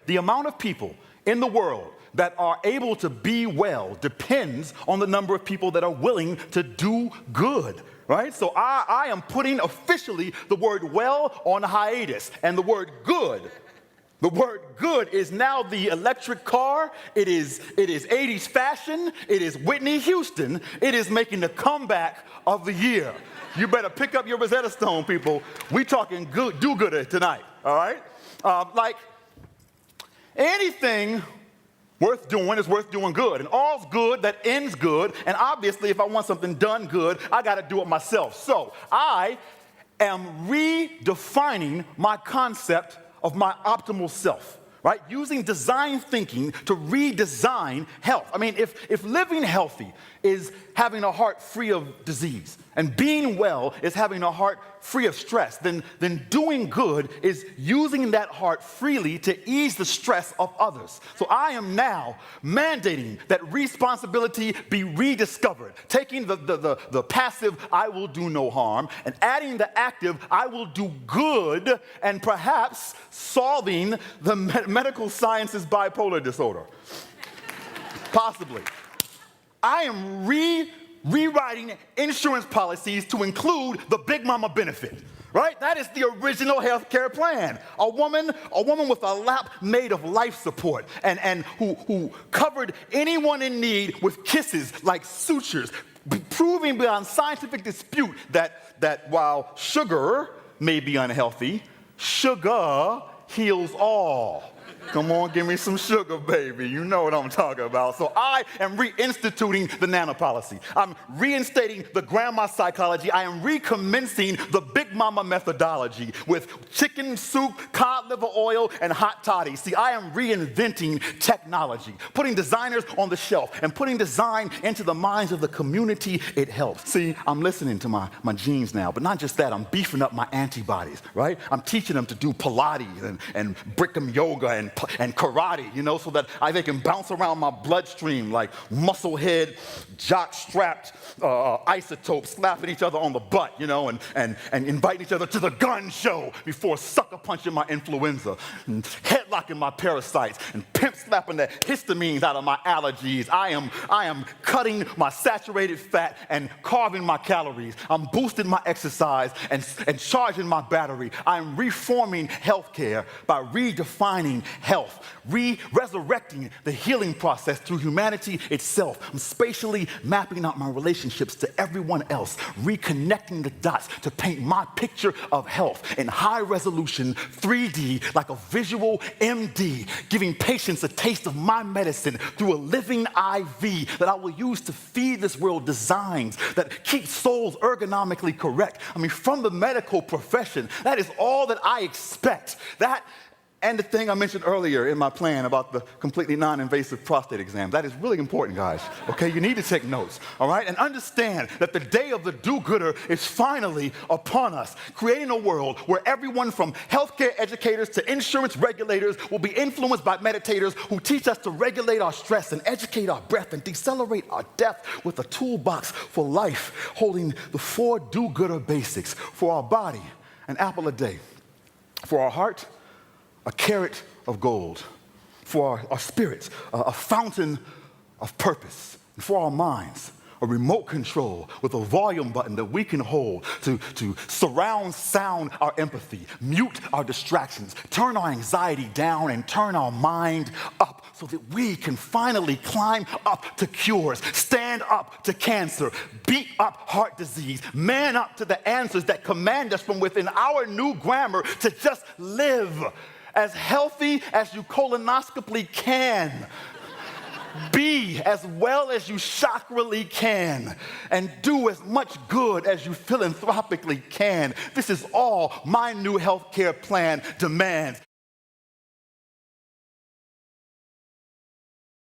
The amount of people in the world that are able to be well depends on the number of people that are willing to do good, right? So I am putting officially the word well on hiatus, and the word good is now the electric car. It is 80s fashion. It is Whitney Houston. It is making the comeback of the year. You better pick up your Rosetta Stone, people. We talking good, do-gooder tonight, all right? Like anything worth doing is worth doing good, and all's good that ends good, and obviously if I want something done good, I gotta do it myself. So I am redefining my concept of my optimal self, right? Using design thinking to redesign health. I mean, if living healthy is having a heart free of disease, and being well is having a heart free of stress, then doing good is using that heart freely to ease the stress of others. So I am now mandating that responsibility be rediscovered, taking the passive, I will do no harm, and adding the active, I will do good, and perhaps solving the medical science's bipolar disorder. Possibly. I am rewriting insurance policies to include the Big Mama benefit, right? That is the original healthcare plan. A woman with a lap made of life support and who covered anyone in need with kisses like sutures, proving beyond scientific dispute that while sugar may be unhealthy, sugar heals all. Come on, give me some sugar, baby. You know what I'm talking about. So I am reinstituting the nano policy. I'm reinstating the grandma psychology. I am recommencing the Big Mama methodology with chicken soup, cod liver oil, and hot toddy. See, I am reinventing technology, putting designers on the shelf, and putting design into the minds of the community it helps. See, I'm listening to my genes now, but not just that. I'm beefing up my antibodies, right? I'm teaching them to do Pilates and Bikram yoga and karate, you know, so that they can bounce around my bloodstream like muscle-head, jock-strapped isotopes slapping each other on the butt, you know, and inviting each other to the gun show before sucker-punching my influenza, and headlocking my parasites, and pimp-slapping the histamines out of my allergies. I am cutting my saturated fat and carving my calories. I'm boosting my exercise and charging my battery. I'm reforming healthcare by redefining health, resurrecting the healing process through humanity itself. I'm spatially mapping out my relationships to everyone else, reconnecting the dots to paint my picture of health in high resolution 3D like a visual MD, giving patients a taste of my medicine through a living IV that I will use to feed this world designs that keep souls ergonomically correct. I mean, from the medical profession, that is all that I expect. That and the thing I mentioned earlier in my plan about the completely non-invasive prostate exam. That is really important, guys, okay? You need to take notes, all right? And understand that the day of the do-gooder is finally upon us, creating a world where everyone from healthcare educators to insurance regulators will be influenced by meditators who teach us to regulate our stress and educate our breath and decelerate our death with a toolbox for life, holding the 4 do-gooder basics: for our body, an apple a day; for our heart, a carat of gold; for our spirits, a fountain of purpose; and for our minds, a remote control with a volume button that we can hold to surround sound our empathy, mute our distractions, turn our anxiety down, and turn our mind up so that we can finally climb up to cures, stand up to cancer, beat up heart disease, man up to the answers that command us from within our new grammar to just live as healthy as you colonoscopically can. Be as well as you chakrally can, and do as much good as you philanthropically can. This is all my new healthcare plan demands.